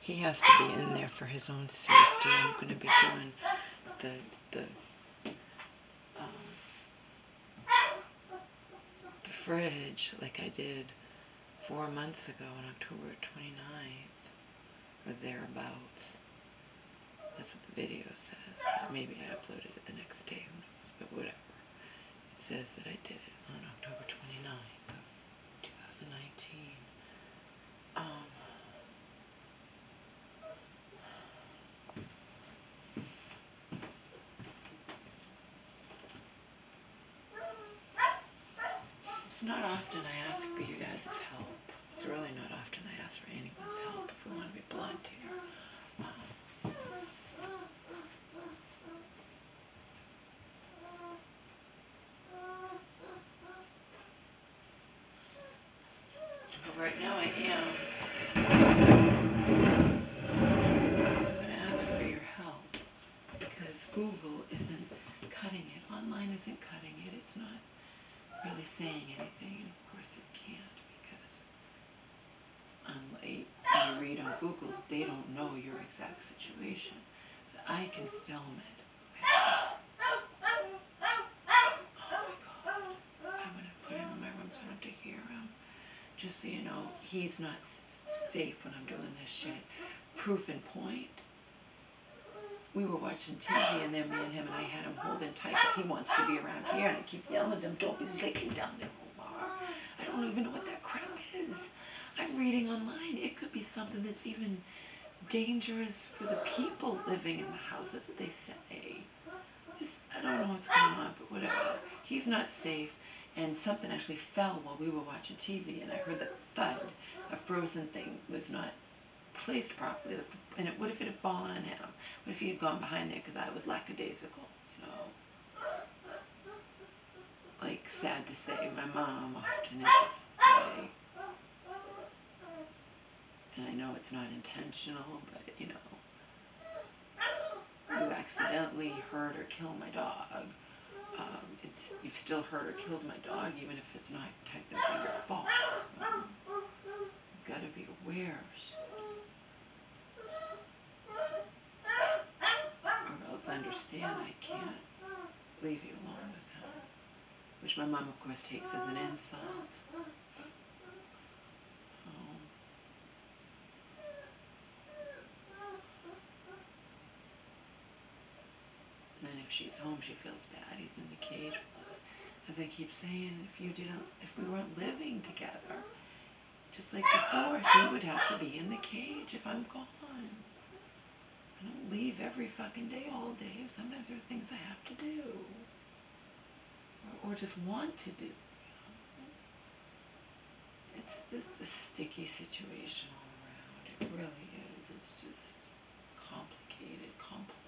He has to be in there for his own safety. I'm going to be doing the fridge like I did 4 months ago on October 29th or thereabouts. That's what the video says. But maybe I uploaded it the next day, who knows, but whatever. It says that I did it on October 29th of 2019. It's not often I ask for you guys' help. It's really not often I ask for anyone's help, if we want to be blunt here. But right now I am. I'm going to ask for your help because Google isn't cutting it. Online isn't cutting it. It's not really saying anything, and of course it can't because unlike you read on Google, they don't know your exact situation. But I can film it. Okay? Oh my God. I'm going to put him in my room so I don't have to hear him. Just so you know, he's not safe when I'm doing this shit. Proof in point. We were watching TV and then me and him, and I had him holding tight because he wants to be around here, and I keep yelling at him, don't be licking down there, Omar. I don't even know what that crap is. I'm reading online. It could be something that's even dangerous for the people living in the house. That's what they say. I don't know what's going on, but whatever. He's not safe, and something actually fell while we were watching TV, and I heard the thud. A frozen thing was not placed properly, and what if it had fallen on him? What if he had gone behind there because I was lackadaisical, you know? Like, sad to say, my mom often is this way. And I know it's not intentional, but, you know, you accidentally hurt or kill my dog. You've still hurt or killed my dog, even if it's not technically your fault. You've got to be aware of shit. Or else understand I can't leave you alone with him. Which my mom, of course, takes as an insult. And then if she's home, she feels bad. He's in the cage. But as I keep saying, if we weren't living together, just like before, he would have to be in the cage if I'm gone. I don't leave every fucking day, all day. Sometimes there are things I have to do. Or just want to do. It's just a sticky situation all around. It really is. It's just complicated, complex.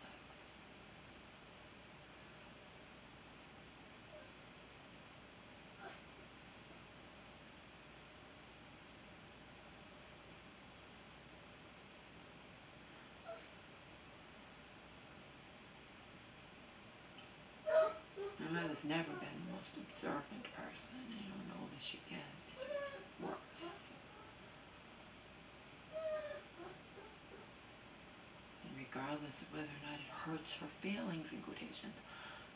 My mother's never been the most observant person, and you know, the older she gets, it's worse. So. And regardless of whether or not it hurts her feelings, in quotations,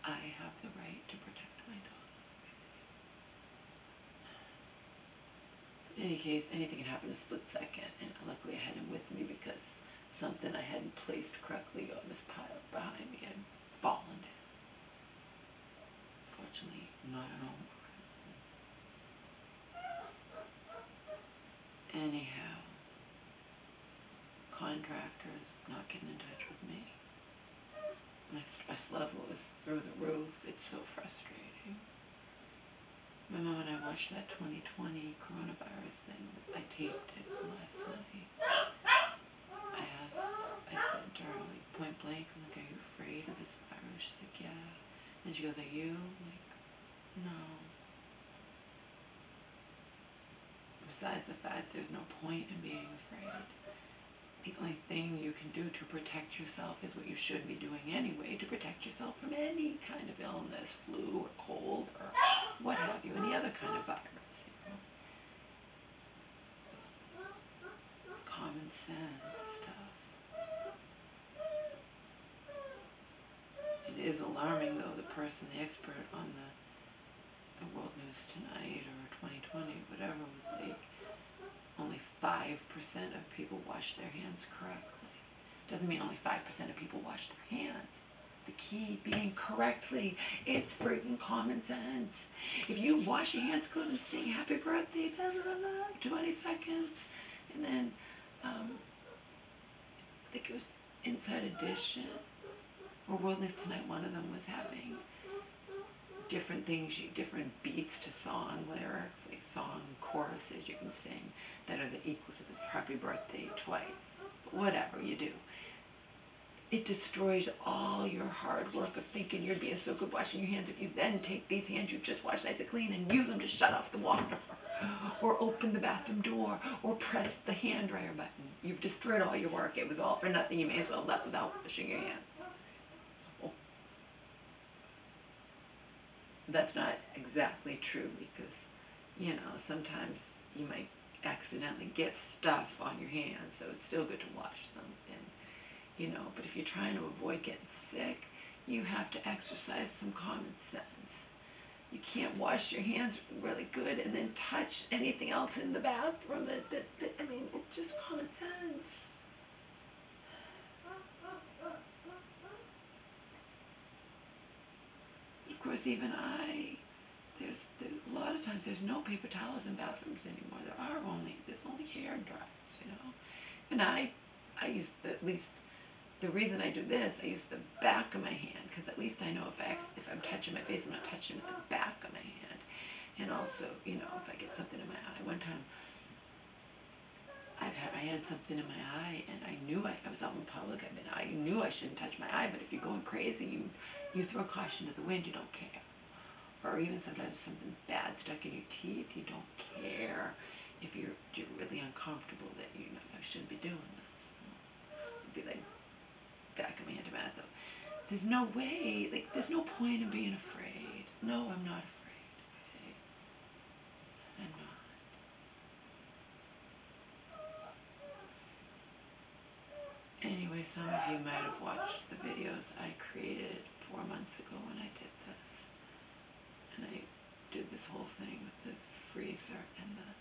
I have the right to protect my dog. In any case, anything can happen in a split second, and luckily I had him with me because something I hadn't placed correctly on this pile behind me had fallen down. Fortunately, not at all. Anyhow, contractors not getting in touch with me. My stress level is through the roof. It's so frustrating. My mom and I watched that 2020 coronavirus thing. I taped it last night. I said to her, like, point blank, I'm like, are you afraid of this virus? She's like, yeah. And she goes, are you? I'm like, no. Besides the fact there's no point in being afraid. The only thing you can do to protect yourself is what you should be doing anyway, to protect yourself from any kind of illness, flu or cold or what have you, any other kind of virus. You know? Common sense stuff. is alarming, though. The person, the expert on the World News Tonight or 2020, whatever, was like, only 5% of people wash their hands correctly. Doesn't mean only 5% of people wash their hands. The key being correctly. It's freaking common sense. If you wash your hands good and sing happy birthday, blah, blah, blah, 20 seconds, and then I think it was Inside Edition or World News Tonight, one of them was having different things, different beats to song lyrics, like song choruses you can sing that are the equal to the happy birthday twice. But whatever you do, it destroys all your hard work of thinking you're being so good washing your hands if you then take these hands you've just washed nice and clean and use them to shut off the water or open the bathroom door or press the hand dryer button. You've destroyed all your work. It was all for nothing. You may as well have left without washing your hands. Oh. That's not exactly true because, you know, sometimes you might accidentally get stuff on your hands, so it's still good to wash them. And you know, but if you're trying to avoid getting sick, you have to exercise some common sense. You can't wash your hands really good and then touch anything else in the bathroom. I mean, it's just common sense. Of course, even there's a lot of times there's no paper towels in bathrooms anymore. There's only hair dryers, you know. And I use at least. The reason I do this, I use the back of my hand, because at least I know if I'm touching my face, I'm not touching with the back of my hand. And also, you know, if I get something in my eye. One time, I had something in my eye, and I knew I was out in public. I knew I shouldn't touch my eye, but if you're going crazy, you throw caution to the wind, you don't care. Or even sometimes something bad stuck in your teeth, you don't care. If you're really uncomfortable that you know I shouldn't be doing this. It'd be like back of my hand to my so there's no way, like there's no point in being afraid. No, I'm not afraid, okay? I'm not. Anyway, some of you might have watched the videos I created 4 months ago when I did this. And I did this whole thing with the freezer and the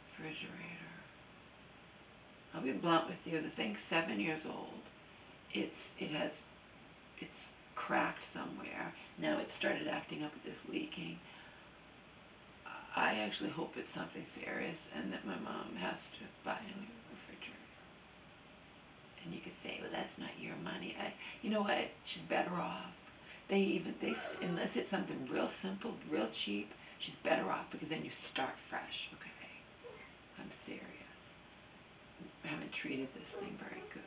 refrigerator. I'll be blunt with you, the thing's 7 years old. It's cracked somewhere. Now it started acting up with this leaking. I actually hope it's something serious and that my mom has to buy a new refrigerator. And you could say, well, that's not your money. You know what? She's better off. Unless it's something real simple, real cheap, she's better off because then you start fresh, okay? I'm serious. I haven't treated this thing very good.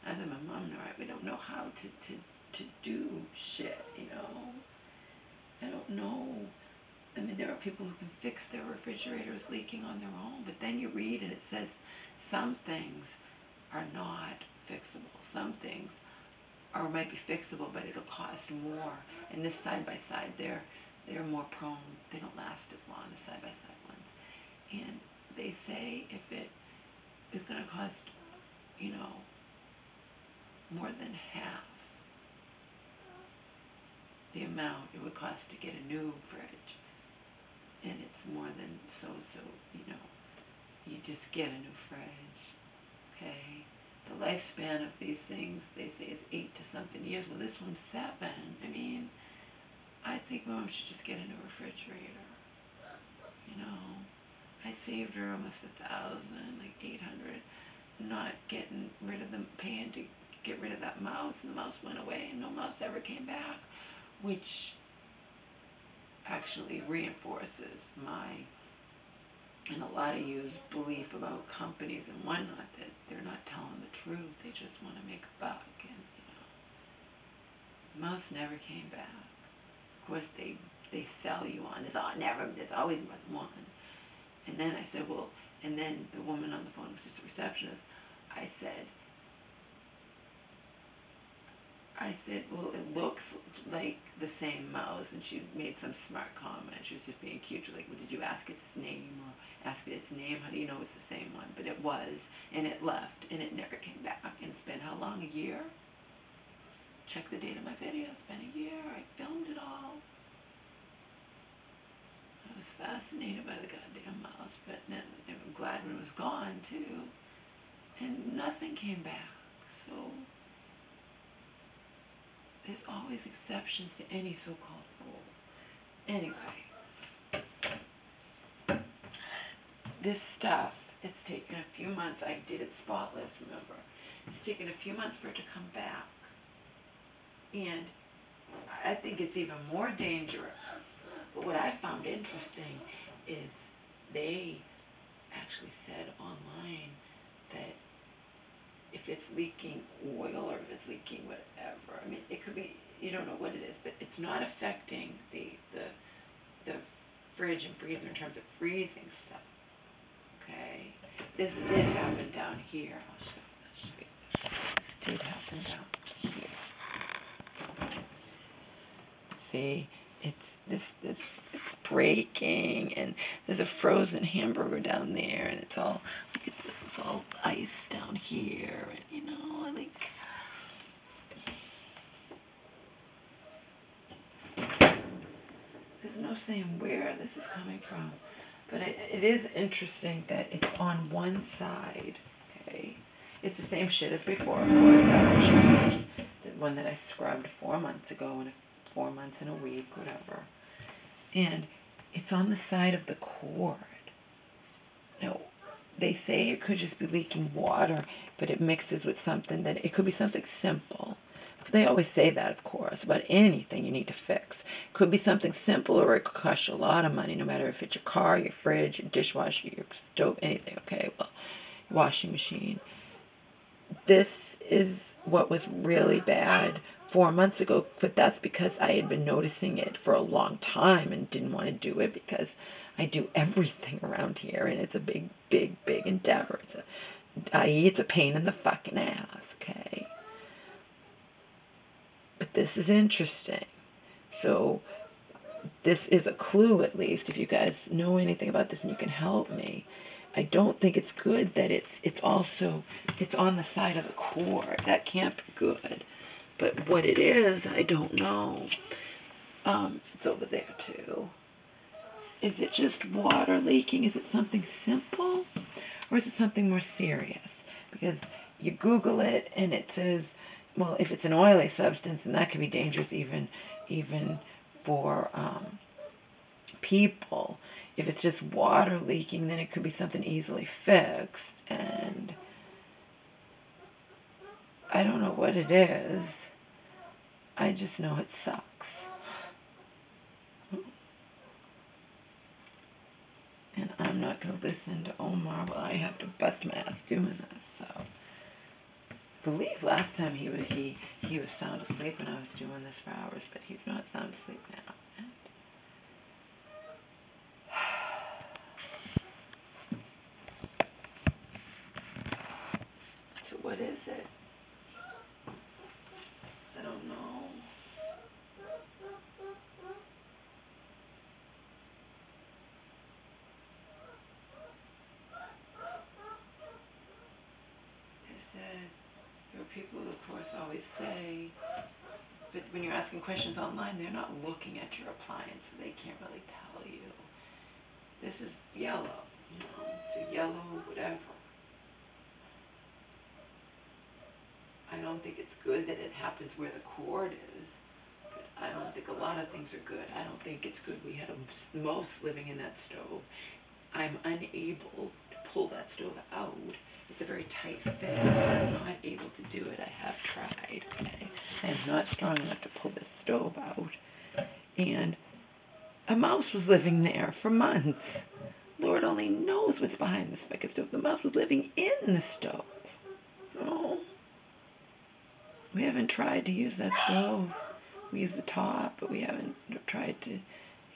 Neither my mom nor I, we don't know how to do shit, you know. I don't know. I mean, there are people who can fix their refrigerators leaking on their own, but then you read and it says some things are not fixable. Some things might be fixable, but it'll cost more. And this side-by-side, they're more prone. They don't last as long as side-by-side ones. And they say if it is going to cost, you know, more than half the amount it would cost to get a new fridge, and it's more than so you know, you just get a new fridge, okay? The lifespan of these things, they say, is 8 to something years. Well, this one's 7. I mean, I think Mom should just get a new refrigerator, you know? I saved her almost 1,000, like 800, not getting rid of them, paying to get rid of that mouse, and the mouse went away and no mouse ever came back, which actually reinforces my and a lot of you's belief about companies and whatnot that they're not telling the truth. They just want to make a buck, and you know, the mouse never came back. Of course, they sell you on there's always more than one. And then I said, well, and then the woman on the phone was just a receptionist. I said, well, it looks like the same mouse, and she made some smart comment. She was just being cute. She was like, well, did you ask its name or ask it its name? How do you know it's the same one? But it was, and it left, and it never came back. And it's been how long? A year? check the date of my video. It's been a year. I filmed it all. I was fascinated by the goddamn mouse, but then I'm glad when it was gone too. And nothing came back. So there's always exceptions to any so-called rule. Anyway, this stuff, it's taken a few months. I did it spotless, remember. It's taken a few months for it to come back. And I think it's even more dangerous. But what I found interesting is they actually said online that if it's leaking oil or if it's leaking whatever, I mean, it could be, you don't know what it is, but it's not affecting the fridge and freezer in terms of freezing stuff. Okay? This did happen down here. I'll show you this. This did happen down here. See, it's breaking, and there's a frozen hamburger down there, and it's all, look at this, it's all ice down here, and you know, I think there's no saying where this is coming from, but it is interesting that it's on one side. Okay, it's the same shit as before, of course. It hasn't changed. The one that I scrubbed 4 months ago, and 4 months in a week, whatever. And it's on the side of the cord. Now, they say it could just be leaking water, but it mixes with something that, it could be something simple. They always say that, of course, about anything you need to fix. It could be something simple, or it could cost you a lot of money, no matter if it's your car, your fridge, your dishwasher, your stove, anything, okay? Well, washing machine. This is what was really bad 4 months ago, but that's because I had been noticing it for a long time and didn't want to do it because I do everything around here, and it's a big, big, big endeavor. It's a pain in the fucking ass, okay? But this is interesting. So this is a clue, at least, if you guys know anything about this and you can help me. I don't think it's good that it's on the side of the cord. That can't be good. But what it is, I don't know. It's over there too. Is it just water leaking? Is it something simple? Or is it something more serious? Because you Google it and it says, well, if it's an oily substance, and that could be dangerous even for people. If it's just water leaking, then it could be something easily fixed. And I don't know what it is. I just know it sucks. And I'm not going to listen to Omar while I have to bust my ass doing this. So, I believe last time he was sound asleep when I was doing this for hours, but he's not sound asleep now. So what is it? I don't know. There are people, of course, always say, but when you're asking questions online, they're not looking at your appliance, so they can't really tell you. This is yellow, you know, it's a yellow whatever. I don't think it's good that it happens where the cord is, but I don't think a lot of things are good. I don't think it's good we had a mouse living in that stove. I'm unable to pull that stove out. It's a very tight fit. I'm not able to do it. I have tried, okay? I am not strong enough to pull this stove out. And a mouse was living there for months. Lord only knows what's behind this fucking stove. The mouse was living in the stove. No. We haven't tried to use that stove. We use the top, but we haven't tried to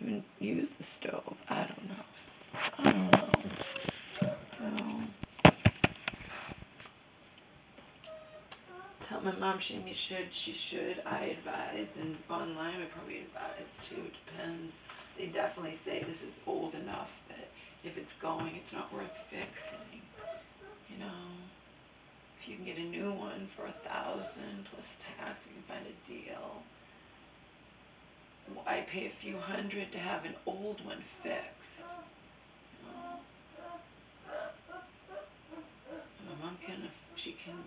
even use the stove. I don't know. I don't know. No. Tell my mom she should. I advise, and online we probably advise too. Depends. They definitely say this is old enough that if it's going, it's not worth fixing. You know, if you can get a new one for $1,000 plus tax, you can find a deal. Why pay a few hundred to have an old one fixed? You know? My mom she can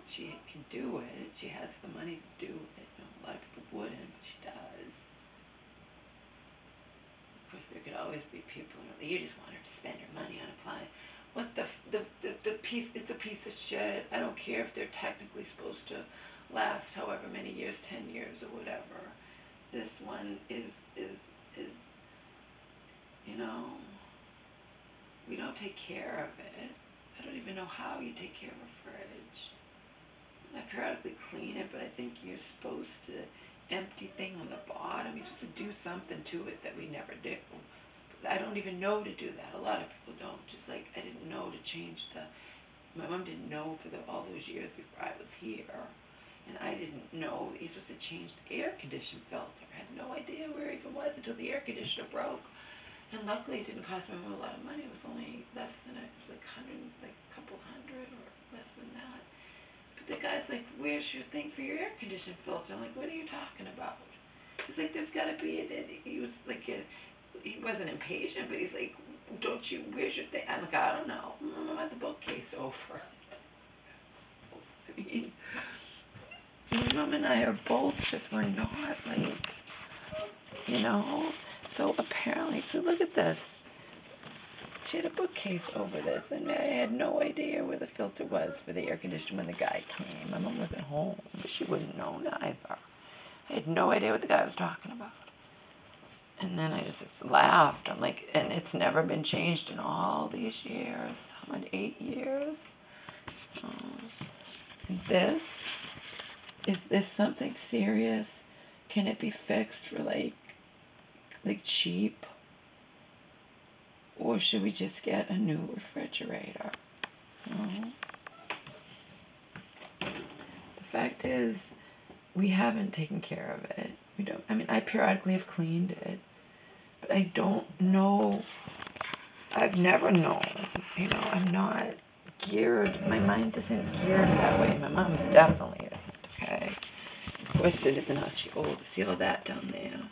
do it. She has the money to do it. You know, a lot of people wouldn't, but she does. Of course, there could always be people who you just want her to spend her money on appliance. What the piece? It's a piece of shit. I don't care if they're technically supposed to last however many years, 10 years or whatever. This one is you know, we don't take care of it. I don't even know how you take care of a fridge. I periodically clean it, but I think you're supposed to empty thing on the bottom. You're supposed to do something to it that we never do. I don't even know to do that. A lot of people don't. Just like I didn't know to change my mom didn't know for all those years before I was here. And I didn't know you're supposed to change the air conditioning filter. I had no idea where it even was until the air conditioner broke. And luckily it didn't cost my mom a lot of money. It was only less than it was like a couple hundred or less than that. But the guy's like, where's your thing for your air conditioning filter? I'm like, what are you talking about? He's like, there's gotta be it. He was like, he wasn't impatient, but he's like, where's your thing? I'm like, I don't know. I'm at the bookcase over it. I mean, my mom and I are both just, we're not like, you know? So apparently, so look at this. She had a bookcase over this, and I had no idea where the filter was for the air conditioner when the guy came. My mom wasn't home. She wouldn't know either. I had no idea what the guy was talking about. And then I just laughed. I'm like, and it's never been changed in all these years. How much? 8 years? And is this something serious? Can it be fixed for like cheap? Or should we just get a new refrigerator? The fact is, we haven't taken care of it. We don't. I mean, I periodically have cleaned it, but I don't know. I've never known. You know, I'm not geared. My mind isn't geared that way. My mom's definitely isn't. Okay. Of course, it isn't how she old. See all that down there?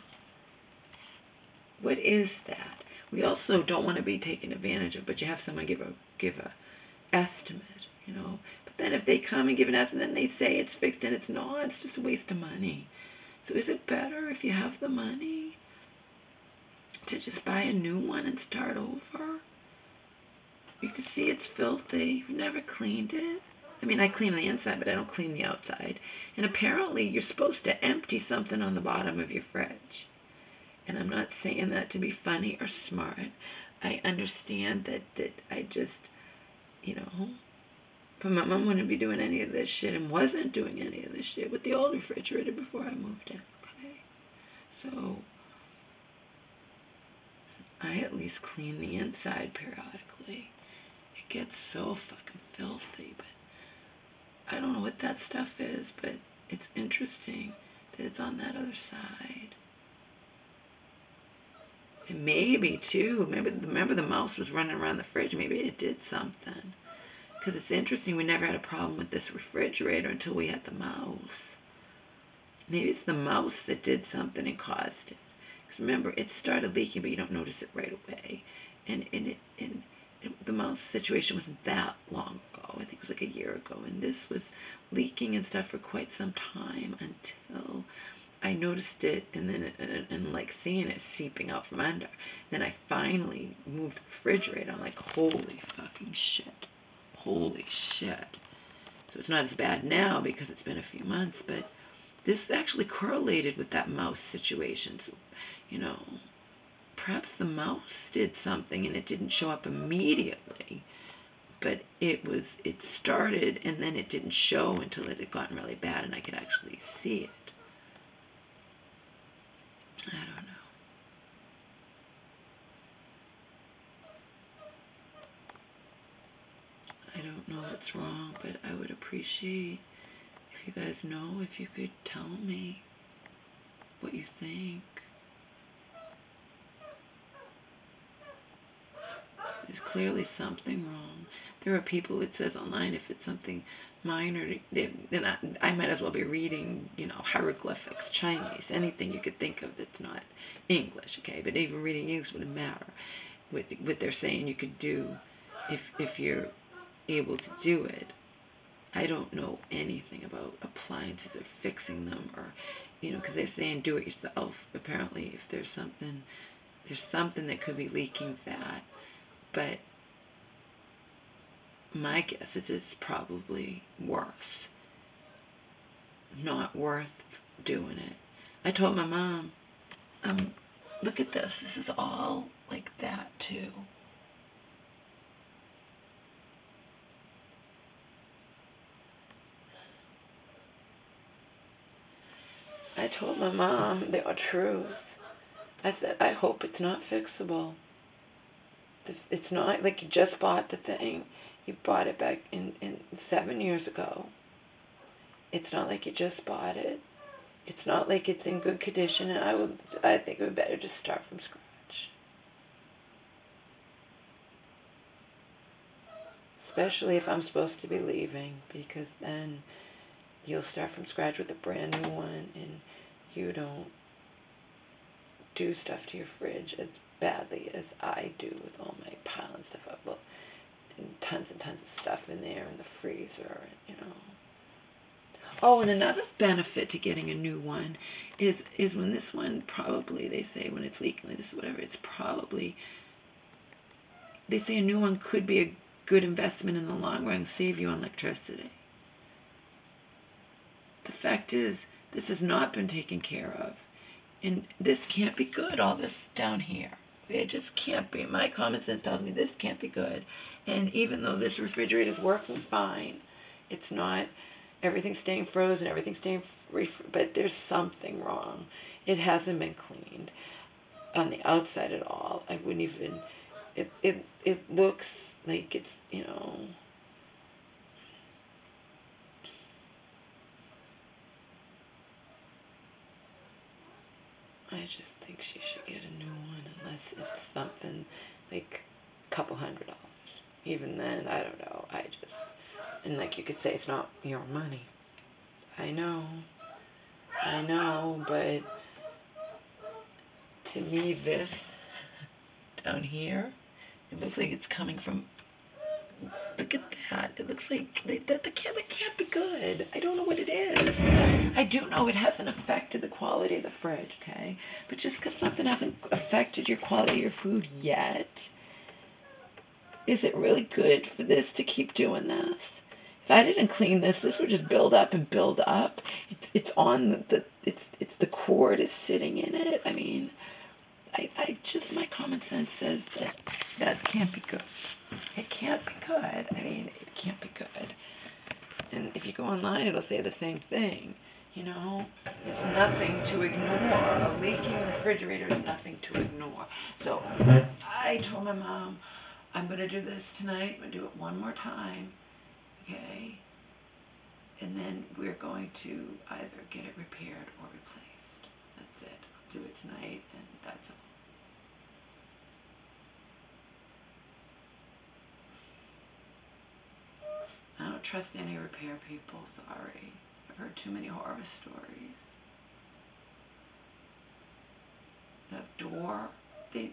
What is that? We also don't want to be taken advantage of, but you have someone give a estimate, you know. But then if they come and give an estimate, then they say it's fixed and it's not. It's just a waste of money. So is it better if you have the money to just buy a new one and start over? You can see it's filthy. You've never cleaned it. I mean, I clean the inside, but I don't clean the outside. And apparently you're supposed to empty something on the bottom of your fridge. And I'm not saying that to be funny or smart. I understand that I just, you know, but my mom wouldn't be doing any of this shit and wasn't doing any of this shit with the old refrigerator before I moved in, okay? So, I at least clean the inside periodically. It gets so fucking filthy, but I don't know what that stuff is, but it's interesting that it's on that other side. And maybe, too, remember the mouse was running around the fridge. Maybe it did something. Because it's interesting, we never had a problem with this refrigerator until we had the mouse. Maybe it's the mouse that did something and caused it. Because remember, it started leaking, but you don't notice it right away. And the mouse situation wasn't that long ago. I think it was like a year ago. And this was leaking and stuff for quite some time until I noticed it, and then and like seeing it seeping out from under. Then I finally moved the refrigerator. I'm like, holy fucking shit. Holy shit. So it's not as bad now because it's been a few months, but this actually correlated with that mouse situation. So, you know, perhaps the mouse did something and it didn't show up immediately, but it started and then it didn't show until it had gotten really bad and I could actually see it. I don't know. I don't know what's wrong, but I would appreciate if you guys know, if you could tell me what you think. There's clearly something wrong. There are people, it says online, if it's something minor, then I might as well be reading, hieroglyphics, Chinese, anything you could think of that's not English, okay? But even reading English wouldn't matter. What they're saying you could do if you're able to do it. I don't know anything about appliances or fixing them, or, because they're saying do it yourself. Apparently, if there's something that could be leaking that. But my guess is it's probably worse. Not worth doing it. I told my mom, look at this. This is all like that too. I told my mom the truth. I said, I hope it's not fixable. It's not like you just bought the thing. You bought it back in 7 years ago. It's not like you just bought it. It's not like it's in good condition, and I think it would be better just start from scratch. Especially if I'm supposed to be leaving, because then you'll start from scratch with a brand new one, and you don't do stuff to your fridge as badly as I do with all my piling stuff up. Well, and tons of stuff in there in the freezer, Oh, and another benefit to getting a new one is when this one, probably, they say when it's leaking, this whatever, it's probably, they say a new one could be a good investment in the long run, save you on electricity. The fact is, this has not been taken care of. And this can't be good, all this down here. It just can't be. My common sense tells me this can't be good. And even though this refrigerator is working fine, it's not, everything's staying frozen, everything's staying but there's something wrong. It hasn't been cleaned on the outside at all. I wouldn't even, it looks like it's, I just think she should get a new one, unless it's something like a couple $100. Even then, I don't know. And like you could say, it's not your money. I know, but to me, this down here, it looks like it's coming from, look at that. It looks like that can't be good. I don't know what it is. I do know it hasn't affected the quality of the fridge, okay? But just because something hasn't affected your quality of your food yet, is it really good for this to keep doing this? If I didn't clean this would just build up and build up. It's on it's the cord is sitting in it. I mean, I just, my common sense says that can't be good. It can't be good. I mean, it can't be good. And if you go online, it'll say the same thing. It's nothing to ignore. A leaking refrigerator is nothing to ignore. So I told my mom, I'm going to do this tonight. I'm going to do it one more time. Okay? And then we're going to either get it repaired or replaced. That's it. I'll do it tonight, and that's all. I don't trust any repair people, sorry. I've heard too many horror stories. The door, the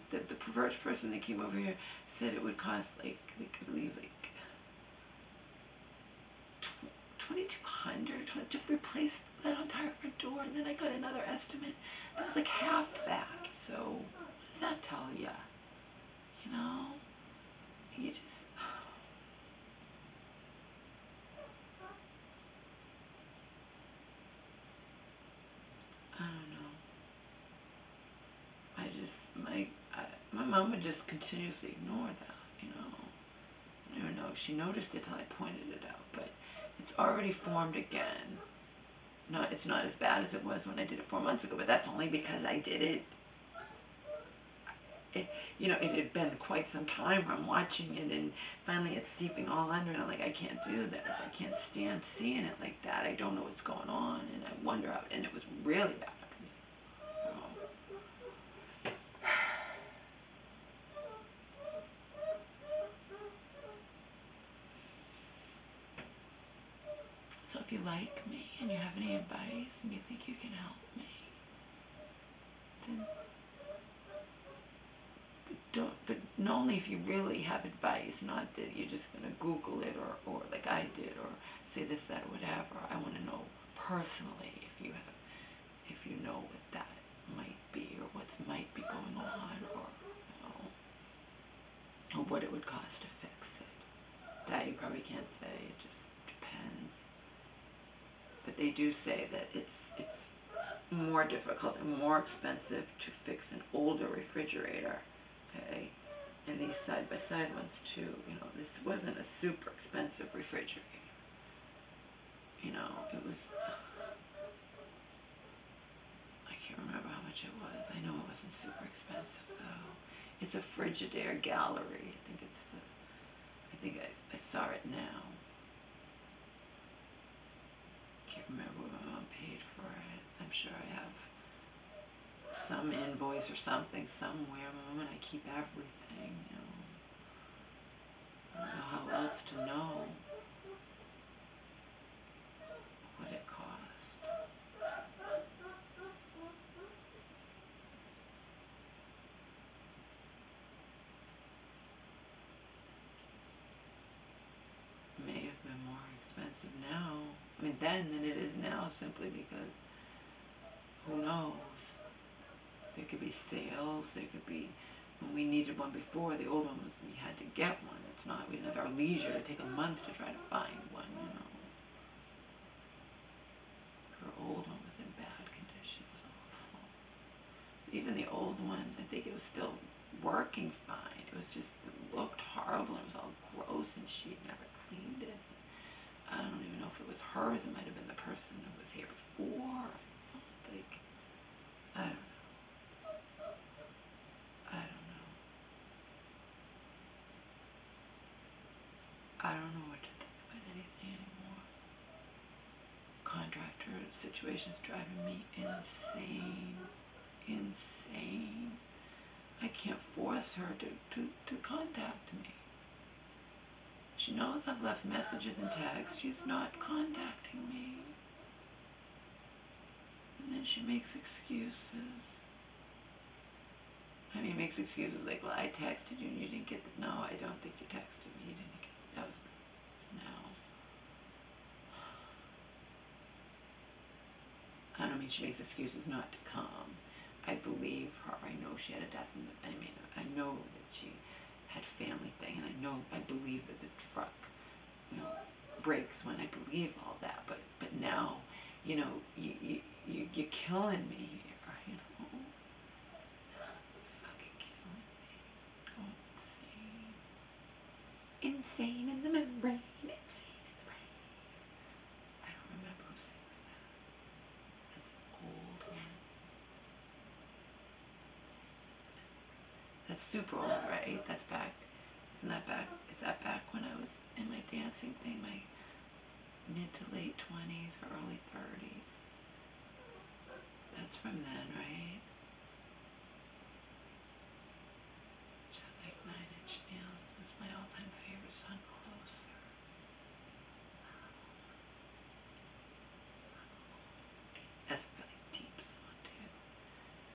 first person that came over here said it would cost I believe $2,200 to replace that entire front door, and then I got another estimate that was like half that. So what does that tell you? You just, I don't know. My mom would just continuously ignore that, I don't even know if she noticed it till I pointed it out, but it's already formed again. No, it's not as bad as it was when I did it 4 months ago, but that's only because I did it. It had been quite some time where I'm watching it, and finally it's seeping all under, and I'm like, I can't do this. I can't stand seeing it like that. I don't know what's going on, and I wonder how, and it was really bad for me. So if you like me and you have any advice and you think you can help me, then but only if you really have advice, not that you're just going to Google it or like I did, or say this, that, or whatever. I want to know personally if you know what that might be, or what might be going on, or or what it would cost to fix it. That you probably can't say. It just depends. But they do say that it's more difficult and more expensive to fix an older refrigerator. Okay, and these side-by-side ones too. This wasn't a super expensive refrigerator. It was. I can't remember how much it was. I know it wasn't super expensive though. It's a Frigidaire Gallery. I think it's the. I think I saw it now. Can't remember what my mom paid for it. I'm sure I have some invoice or something somewhere. Mom and I keep everything. I don't know how else to know what it cost. It may have been more expensive now. I mean, then than it is now, simply because who knows? There could be sales. There could be. When we needed one before, the old one was, we had to get one. It's not, we didn't have our leisure to take a month to try to find one, Her old one was in bad condition. It was awful. Even the old one, I think it was still working fine. It was just, it looked horrible. It was all gross, and she had never cleaned it. I don't even know if it was hers. It might have been the person who was here before. I don't know. I don't know what to think about anything anymore. Contractor situation's driving me insane. Insane. I can't force her to contact me. She knows I've left messages and texts. She's not contacting me. And then she makes excuses. I mean, makes excuses like, well, I texted you and you didn't get the... No, I don't think you texted me. You didn't get the... That was before. Now. I don't mean she makes excuses not to come. I believe her. I know she had a death in the... I mean, I know that she had family thing, and I believe that the truck, breaks when I believe all that. But now, you're killing me here, Fucking killing me. Going insane. Insane in the membrane. Insane in the brain. I don't remember who sings that. That's an old one. That's super old, right? That's back. Isn't that back? Is that back when I was in my dancing thing, my mid to late 20s or early 30s? That's from then, right?